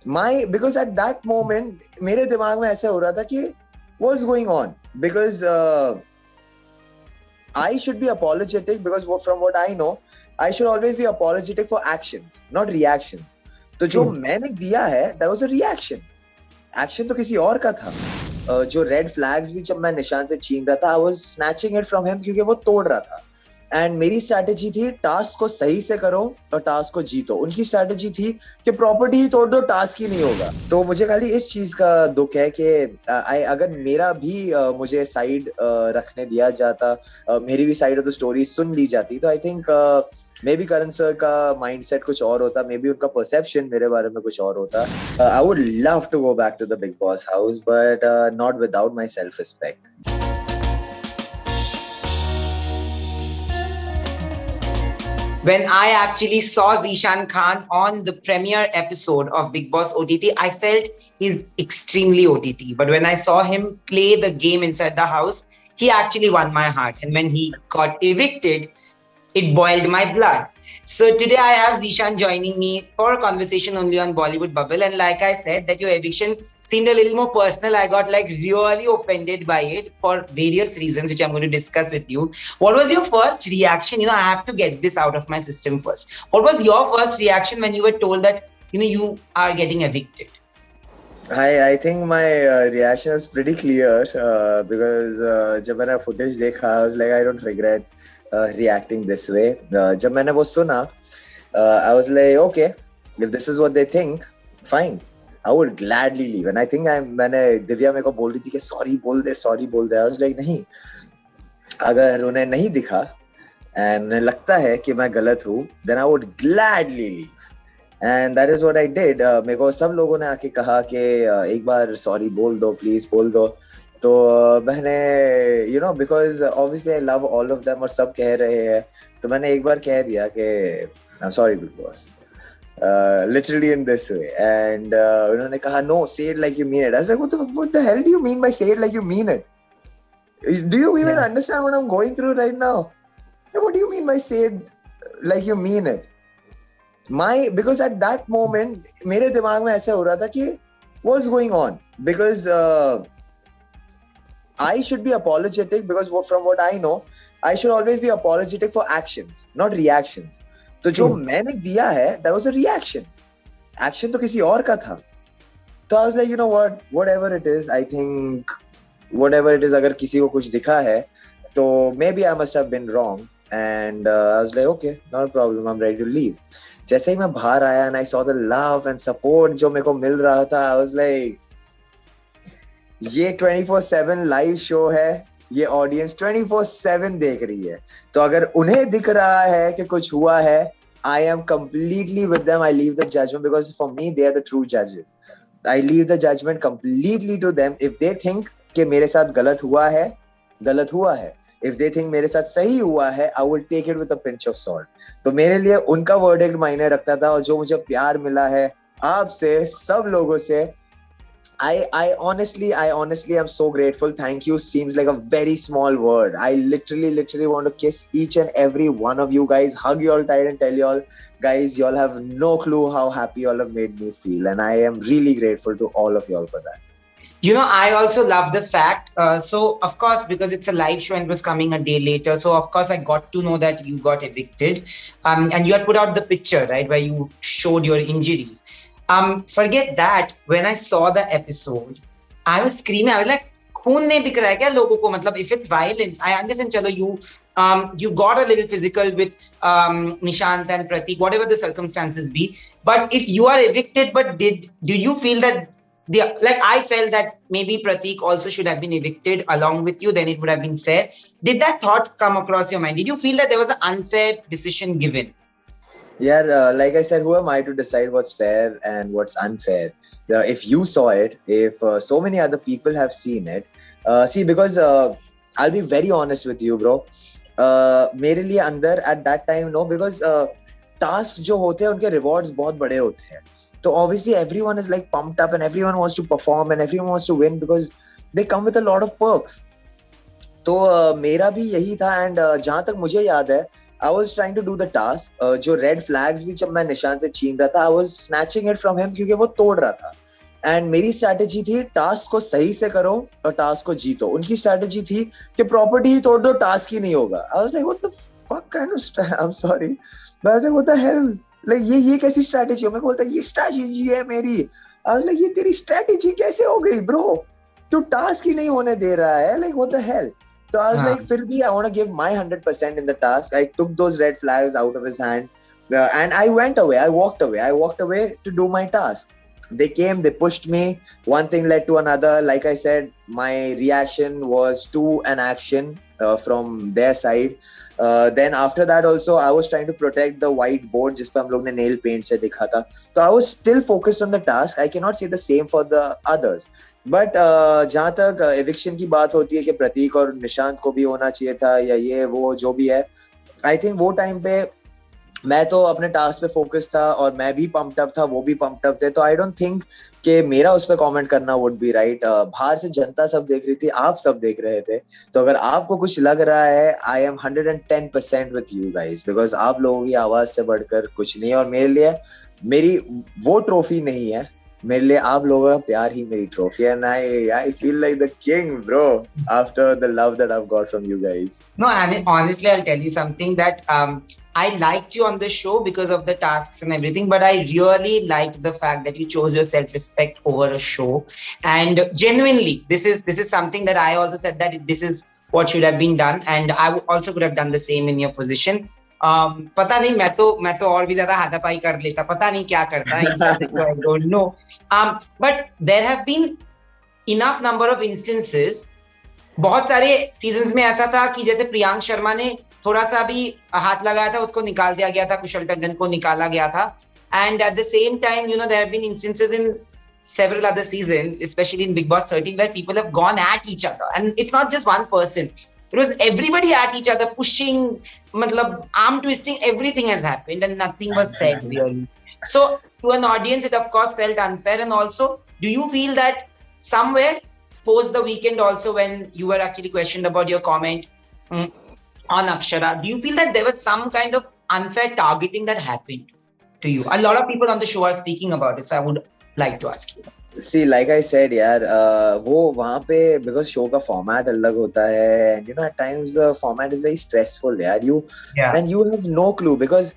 Because at that moment मेरे दिमाग में ऐसा हो रहा था कि what's going on, because I should be apologetic, because from what I know I should always be apologetic for actions, not reactions. तो जो मैंने दिया है that was a reaction. Action तो किसी और का था. जो रेड फ्लैग्स भी जब मैं निशान से छीन रहा था, I was snatching it from him, क्योंकि वो तोड़ रहा था. एंड मेरी स्ट्रैटेजी थी टास्क को सही से करो और टास्क को जीतो. उनकी स्ट्रैटेजी थी कि प्रॉपर्टी ही तोड़ दो, टास्क ही नहीं होगा. तो मुझे खाली इस चीज का दुख है कि अगर मेरा भी मुझे साइड रखने दिया जाता, मेरी भी साइड ऑफ द स्टोरी सुन ली जाती, तो I think may be Karan sir का माइंडसेट कुछ और होता, मे बी उनका परसेप्शन मेरे बारे में कुछ और होता. I would love to go back to the Bigg Boss house, but not without my self respect. When I actually saw Zishan Khan on the premiere episode of Big Boss OTT, I felt he's extremely OTT. But when I saw him play the game inside the house, he actually won my heart. And when he got evicted, it boiled my blood. So today I have Zishan joining me for a conversation only on Bollywood Bubble. And like I said, that your eviction seemed a little more personal. I got like really offended by it for various reasons, which I'm going to discuss with you. What was your first reaction? I have to get this out of my system first. What was your first reaction when you were told that, you are getting evicted? I think my reaction was pretty clear, because जब मैंने footage देखा, I was like, I don't regret reacting this way. जब मैंने वो सुना, I was like, okay, if this is what they think, fine, I would gladly leave. And I think मैंने दिव्या मेरे को बोल रही थी कि sorry बोल दे. I was like, नहीं, अगर उन्हें नहीं दिखा and लगता है कि मैं गलत हूँ, then I would gladly leave. And that is what I did. मेरे को सब लोगों ने आके कहा कि एक बार sorry बोल दो, please बोल दो. तो मैंने because obviously I love all of them और सब कह रहे हैं, तो मैंने एक बार कह दिया कि I'm sorry Big Boss, literally in this way. And उन्होंने कहा no, say it like you mean it. I was like, what the hell do you mean by say it like you mean it? Do you even understand what I'm going through right now? What do you mean by say it like you mean it? Because at that moment मेरे दिमाग में ऐसा हो रहा था कि what's going on, because I should be apologetic, because from what I know I should always be apologetic for actions, not reactions. तो जो मैंने दिया है that was a reaction. Action तो किसी और का था. तो I was like, what, whatever it is, I think whatever it is, अगर किसी को कुछ दिखा है तो maybe I must have been wrong. And I was like, okay, not a problem, I'm ready to leave. जैसे ही मैं बाहर आया and I saw the love and support जो मेरे को मिल रहा था, I was like, ये 24/7 लाइव शो है, ये ऑडियंस 24/7 देख रही है, तो अगर उन्हें दिख रहा है कि कुछ हुआ है, I am completely with them. I leave the judgment, because for me they are the true judges. I leave the judgment completely to them. If they think कि मेरे साथ गलत हुआ है, गलत हुआ है. If they think मेरे साथ सही हुआ है, I will take it with a pinch of salt. तो मेरे लिए उनका verdict मायने रखता था, और जो मुझे प्यार मिला है आपसे, सब लोगों से, I honestly am so grateful. Thank you seems like a very small word. I literally want to kiss each and every one of you guys, hug you all tight and tell you all, guys, you all have no clue how happy you all have made me feel. And I am really grateful to all of you all for that. I also love the fact. So, of course, because it's a live show and it was coming a day later. So, of course, I got to know that you got evicted. And you had put out the picture, right, where you showed your injuries. Forget that. When I saw the episode, I was screaming. I was like, खून नहीं बिक रहा है क्या लोगों को? मतलब, if it's violence, I understand. चलो, you got a little physical with Nishant and Pratik, whatever the circumstances be. But if you are evicted, but do you feel that I felt that maybe Pratik also should have been evicted along with you, then it would have been fair. Did that thought come across your mind? Did you feel that there was an unfair decision given? Yeah, like I said, who am I to decide what's fair and what's unfair? If you saw it, if so many other people have seen it, because I'll be very honest with you, bro. मेरे लिए अंदर at that time, no, because tasks जो होते हैं उनके rewards बहुत बड़े होते हैं. So obviously everyone is like pumped up and everyone wants to perform and everyone wants to win because they come with a lot of perks. तो मेरा भी यही था. And जहाँ तक मुझे याद है, I was trying to do the task. जो red flags भी जब मैं निशान से छीन रहा था, I was snatching it from him क्योंकि वो तोड़ रहा था. एंड मेरी स्ट्रैटेजी थी टास्क को सही से करो और टास्क को जीतो. उनकी स्ट्रैटेजी थी कि प्रॉपर्टी ही तोड़ दो, टास्क ही नहीं होगा. I was like, what the fuck kind of I'm sorry, but I was like, what the hell, like ये कैसी स्ट्रैटेजी है? मैं बोलता ये स्ट्रैटेजी है मेरी. I was like, ये तेरी स्ट्रैटेजी कैसे हो गई ब्रो? तू टास्क ही नहीं होने दे रहा है. Like what the hell? So I was like, फिर भी I want to give my 100% in the task. I took those red flags out of his hand, and I went away. I walked away to do my task. They came, they pushed me. One thing led to another. Like I said, my reaction was to an action from their side. Then after that also, I was trying to protect the white board जिस पे हम लोग ने nail paint से लिखा था. So I was still focused on the task. I cannot say the same for the others. But जहां तक एविक्शन की बात होती है कि प्रतीक और निशांत को भी होना चाहिए था या ये वो जो भी है, आई थिंक वो टाइम पे मैं तो अपने टास्क पे फोकस था और मैं भी पम्प्ड अप था, वो भी पम्प्ड अप थे. तो आई डोंट थिंक कि मेरा उस पर कमेंट करना वुड बी राइट. बाहर से जनता सब देख रही थी, आप सब देख रहे थे. तो अगर आपको कुछ लग रहा है, I am 110% with you guys, because आप लोगों की आवाज से बढ़कर कुछ नहीं. और मेरे लिए मेरी वो ट्रॉफी नहीं है, मेरे लिए आप लोगों का प्यार ही मेरी ट्रॉफी है. And I feel like the king bro after the love that I have got from you guys. No, and honestly, I'll tell you something that I liked you on the show because of the tasks and everything, but I really liked the fact that you chose your self-respect over a show. And genuinely, this is something that I also said that this is what should have been done, and I also could have done the same in your position. पता नहीं, मैं तो और भी ज्यादा हाथापाई कर लेता, पता नहीं क्या करता है. I don't know. But there have been enough number of instances. बहुत सारे सीजन्स में ऐसा था कि जैसे प्रियांक शर्मा ने थोड़ा सा भी हाथ लगाया था, उसको निकाल दिया गया था, कुशल टंडन को निकाला गया था. And at the same time, you know, there have been instances in several other seasons, especially in Big Boss 13, where people have gone at each other, and it's not just one person. It was everybody at each other, pushing, matlab, arm twisting, everything has happened and nothing was said really. So to an audience, it of course felt unfair. And also, do you feel that somewhere post the weekend also, when you were actually questioned about your comment on Akshara, do you feel that there was some kind of unfair targeting that happened to you? A lot of people on the show are speaking about it, so I would like to ask you. See, like I said यार, वो वहाँ पे because show का format अलग होता है, and you know at times the format is very stressful यार. And you have no clue because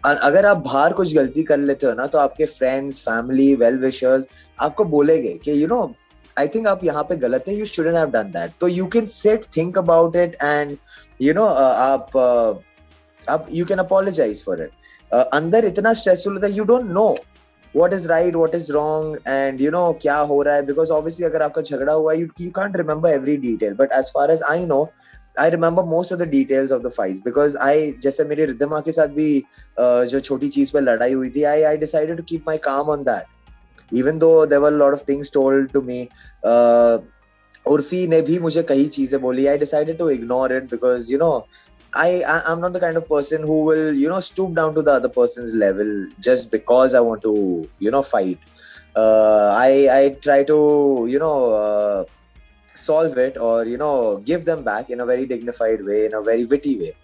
अगर आप बाहर कुछ गलती कर लेते हो ना, तो आपके friends, family, well wishers आपको बोलेंगे कि you know, I think आप यहाँ पे गलत है, you shouldn't have done that. तो you can sit, think about it, and you know आप you can apologize for it. अंदर इतना stressful होता है, you don't know what is right, what is wrong, and you know क्या हो रहा है, because obviously अगर आपका झगड़ा हुआ है, you can't remember every detail, but as far as I know, I remember most of the details of the fights because जैसे मेरी रिद्धमा के साथ भी जो छोटी चीज पे लड़ाई हुई थी, I decided to keep my calm on that, even though there were a lot of things told to me. Urfi ने भी मुझे कई चीजें बोली, I decided to ignore it because you know I'm not the kind of person who will, you know, stoop down to the other person's level just because I want to, you know, fight. I try to, you know, solve it or, you know, give them back in a very dignified way, in a very witty way.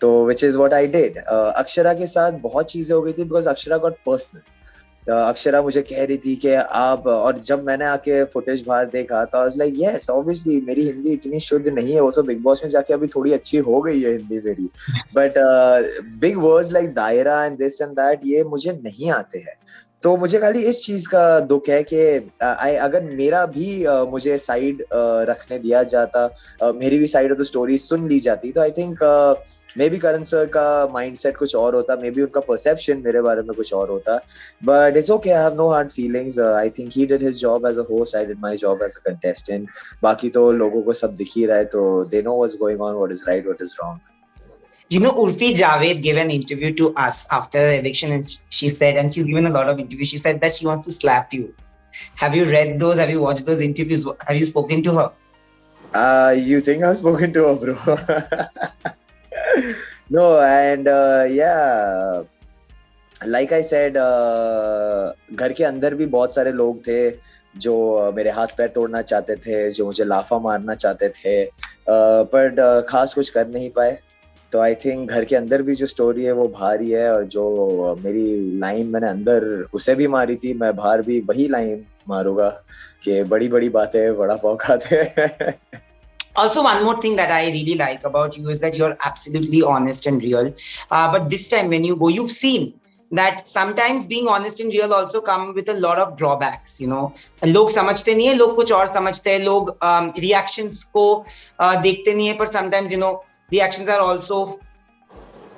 So, which is what I did. Akshara के साथ बहुत चीजें हो गई थी because Akshara got personal. Akshara मुझे कह रही थी कि आप, और जब मैंने आके फुटेज बाहर देखा तो I was like yes obviously मेरी हिंदी इतनी शुद्ध नहीं है, वो तो बिग बॉस में जाके अभी थोड़ी अच्छी हो गई है हिंदी मेरी, बट बिग वर्ड्स लाइक दायरा एंड दिस एंड दैट ये मुझे नहीं आते हैं. तो मुझे खाली इस चीज का दुख है कि अगर मेरा भी मुझे साइड रखने दिया जाता, मेरी भी साइड ऑफ द स्टोरी सुन ली जाती, तो I think may be Karan sir का माइंडसेट कुछ और होता, मे बी उनका परसेप्शन मेरे बारे में कुछ और होता, but it's okay, I have no hard feelings. I think he did his job as a host, I did my job as a contestant. बाकी तो लोगों को सब दिख ही रहा है, तो they know what's going on, what is right, what is wrong. You know, Urfi Javed gave an interview to us after eviction, and she said, and she's given a lot of interviews, she said that she wants to slap you. Have you read those? Have you watched those interviews? Have you spoken to her? You think I've spoken to her, bro? No, and yeah, like I said, घर के अंदर भी बहुत सारे लोग थे जो मेरे हाथ पैर तोड़ना चाहते थे, जो मुझे लाफा मारना चाहते थे, बट खास कुछ कर नहीं पाए. तो आई थिंक घर के अंदर भी जो स्टोरी है वो बाहर ही है, और जो मेरी लाइन मैंने अंदर उसे भी मारी थी, मैं बाहर भी वही लाइन मारूंगा कि बड़ी बड़ी बातें बड़ा पाव खाते हैं. Also, one more thing that I really like about you is that you're absolutely honest and real. But this time when you go, you've seen that sometimes being honest and real also come with a lot of drawbacks, you know. लोग समझते नहीं है, लोग कुछ और समझते हैं, लोग reactions को देखते नहीं है, पर sometimes, you know, reactions are also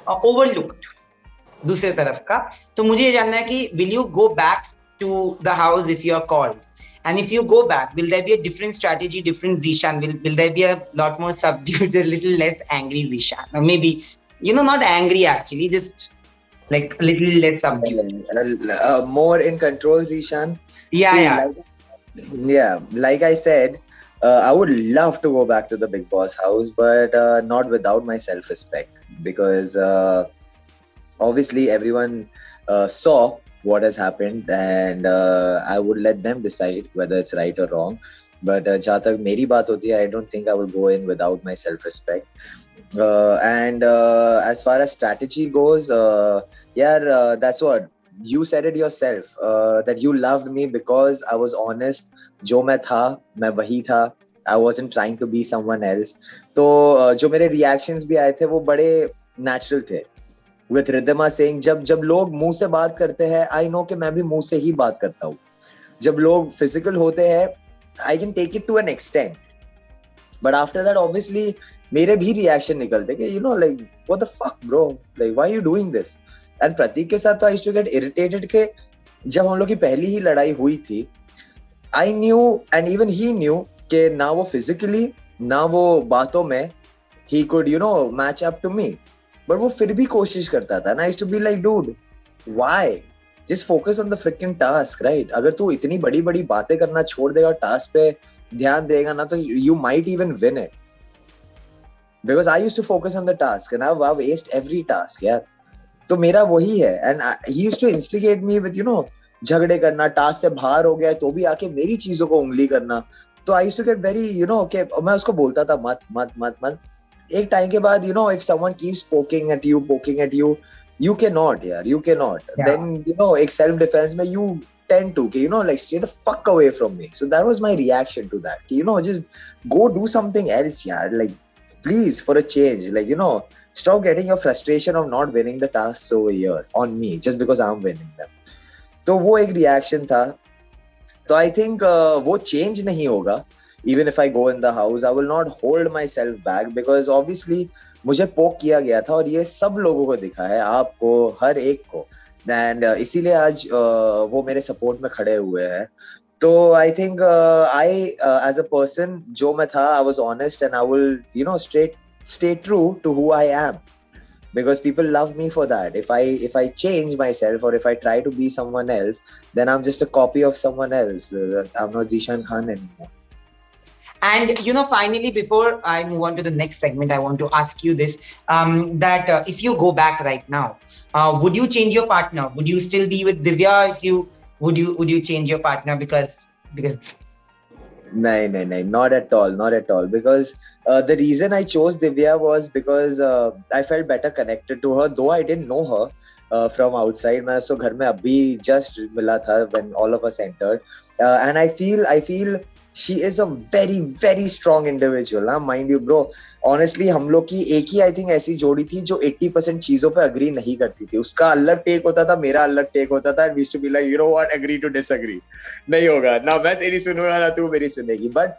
overlooked. दूसरे तरफ का, तो मुझे ये जानना है कि will you go back to the house if you're called? And if you go back, will there be a different strategy, different Zishan? Will there be a lot more subdued, a little less angry Zishan? Or maybe, you know, not angry actually, just like a little less subdued. More in control, Zishan. Yeah, See, yeah. Like I said, I would love to go back to the Big Boss house, but not without my self-respect. Because obviously everyone saw what has happened, and I would let them decide whether it's right or wrong. But जहाँ तक मेरी बात होती है, I don't think I would go in without my self-respect. And as far as strategy goes, that's what you said it yourself, that you loved me because I was honest. जो मैं था, मैं वही था. I wasn't trying to be someone else. तो जो मेरे reactions भी आए थे वो बड़े natural थे. With Ridhima saying, जब लोग मुंह से बात करते हैं, I know कि मैं भी मुंह से ही बात करता हूँ. जब लोग physical होते हैं, I can take it to an extent. But after that, obviously, मेरे भी reaction निकलते कि, you know, like, what the fuck, bro? Like, why are you doing this? And प्रतीक के साथ तो I used to get irritated कि जब हम लोग की पहली ही लड़ाई हुई थी, I knew, and even he knew, कि ना वो physically, ना वो बातों में, he could, you know, match up to me. But वो फिर भी कोशिश करता था. And I used to be like, dude, why? Just focus on the freaking task, right? अगर तू इतनी बड़ी बड़ी बातें करना छोड़ देगा, टास्क पे ध्यान देगा ना, तो you might even win it. Because I used to focus on the task, and I've aced every task, यार. तो मेरा वही है. And he used to instigate me with, you know, झगड़े करना, टास्क से बाहर हो गया तो भी आके मेरी चीजों को उंगली करना. तो I used to get very, you know, कि मैं उसको बोलता था मत मत मत मत. एक टाइम के बाद, you know, if someone keeps poking at you, you cannot, yaar, you cannot. Yeah. Then, you know, एक self defense में you tend to, you know, like, stay the fuck away from me. So that was my reaction to that. You know, just go do something else, yaar. Like, please, for a change, like, you know, stop getting your frustration of not winning the tasks over here on me just because I'm winning them. तो वो एक reaction था. तो I think वो change नहीं होगा. Even if I go in the house, I will not hold myself back because obviously मुझे पोक किया गया था और ये सब लोगों को दिखा है, आपको, हर एक को. And इसीलिए आज वो मेरे सपोर्ट में खड़े हुए हैं. तो I think I as a person, जो मैं था, I was honest and I will, you know, stay true to who I am. Because people love me for that. If I change myself or if I try to be someone else, then I'm just a copy of someone else. I'm not Zishan Khan anymore. And, you know, finally, before I move on to the next segment, I want to ask you this, that if you go back right now, would you change your partner? Would you still be with Divya? Would you change your partner because No, not at all. Because the reason I chose Divya was because I felt better connected to her, though I didn't know her from outside. मैं उसको घर में अभी just मिला था when all of us entered, and I feel she is a very very strong individual, ना, mind you, bro. Honestly, हम लोग की एक ही I think ऐसी जोड़ी थी जो 80% चीजों पे agree नहीं करती थी. उसका अलग टेक होता था, मेरा अलग टेक होता था, and we used to be like, you know what, agree to disagree. नहीं होगा ना, मैं तेरी सुनूंगा ना तू मेरी सुनेगी. But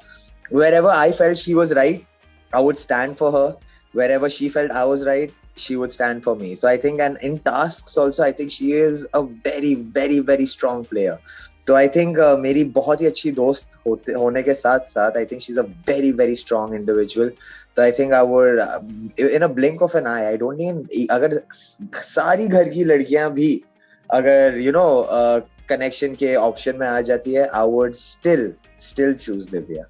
wherever I felt she was right, I would stand for her. Wherever she felt I was right, she would stand for me. So I think, and in tasks also, I think she is a very very very strong player. तो I think मेरी बहुत ही अच्छी दोस्त होने के साथ साथ I think she is a very very strong individual. तो I think I would in a blink of an eye, I don't need, अगर सारी घर की लड़कियां भी अगर यू नो कनेक्शन के ऑप्शन में आ जाती है, I would still choose Divya.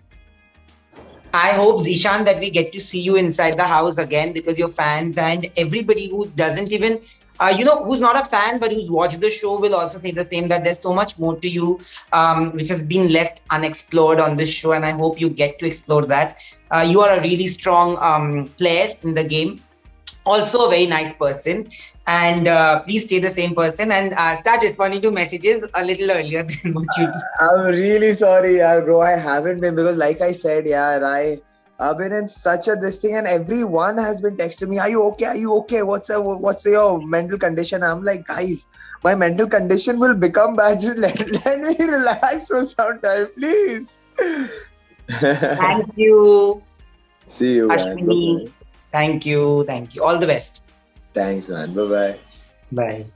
I hope, Zishan, that we get to see you inside the house again, because your fans and everybody who doesn't even you know, who's not a fan but who's watched the show will also say the same, that there's so much more to you which has been left unexplored on this show, and I hope you get to explore that. You are a really strong player in the game. also a very nice person, and please stay the same person and start responding to messages a little earlier than what you do. I'm really sorry, yeah, bro. I haven't been because, like I said, yeah, I've been in such a this thing, and everyone has been texting me, "Are you okay? Are you okay? What's your mental condition?" I'm like, guys, my mental condition will become bad. Just let me relax for some time, please. Thank you. See you, man. Ashwini. Thank you. All the best. Thanks, man. Bye-bye. Bye.